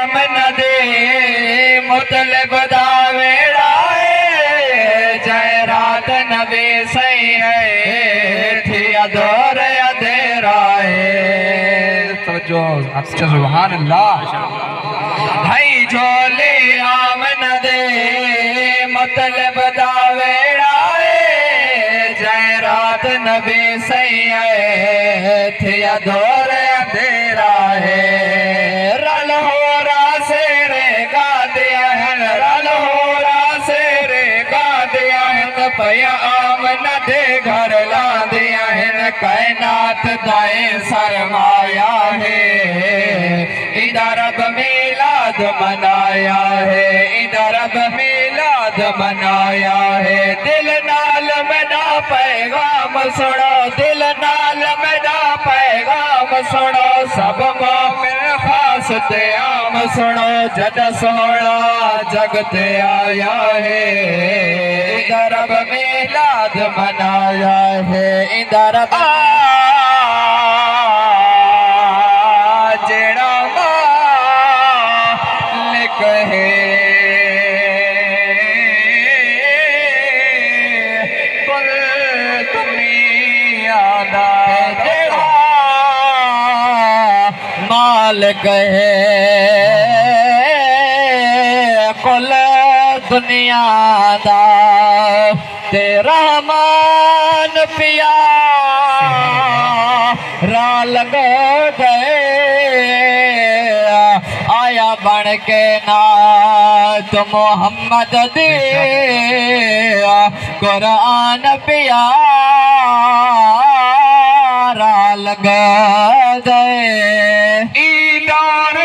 आमन दे मतलब दावेड़ा जय रात नबी सही है थी अदोर अधेरा है। तो जो अच्छा सुभान अल्लाह भाई झोले आमन दे मतलब दावेड़ा जय रात नबी सही है थी अदोर अधेरा है। रल हो रासे रे गा दिया है रल हो रासे रे गा दिया है पया आमन दे घर ला दिया है कायनात दाए सरमाया है। इधर अब मिलाद मनाया है इधर अब मिलाद मनाया है। दिल नाल मेरा पैगाम सुनो दिल नाल मेरा पैगाम सुनो सब मोमिन खास ते आम सुनो जद सोना जगत आया है। इधर अब मिलाद मनाया है इधर अब जेड़ा मालिक है कुल दुनिया दा जेड़ा मालिक है कुल दुनिया दा तेरा मान प्यारा लग गए आया बन के नात मोहम्मद दे कुरान प्यारा लग गए। ईदार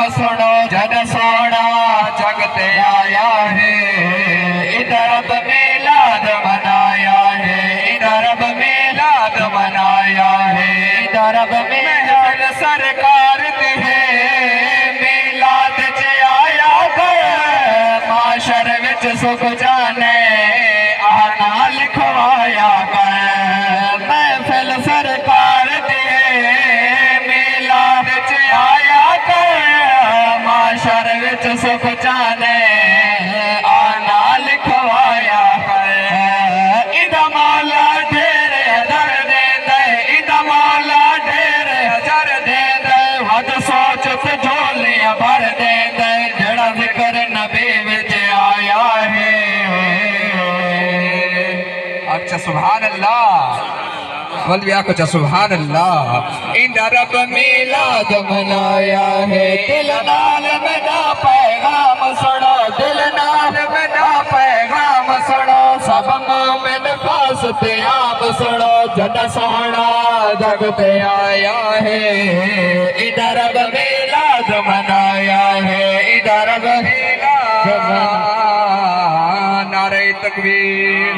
सुनो जन सोना जगत आया है। इधर अब मिलाद मनाया है इधर अब मिलाद मनाया है इधर अब मिलाद सरकार दी है मिलाद च आया गया माशर विच सुख जाने आना लिखवाया गया महफिल सरकार दी मिलाद च आया माशर विच सुख जाने आना लिखवाया है। इदा मौला ढेर अजर दे दे इदा मौला ढेर अजर दे दे वद सोच ते झोलियां भर दे दे जड़ा जिक्र नबी विच आया है। अच्छा सुभान अल्लाह बोल भी आको सुभान अल्लाह। इधर अब मिलाद मनाया है दिल नाल मेरा पैगाम सुनो दिल नाल मेरा पैगाम सुनो सब मोमिन खास ते आप सुनो जद सोना जगत आया है। इधर अब मिलाद मनाया है इधर अब मिलाद नारे तकबीर।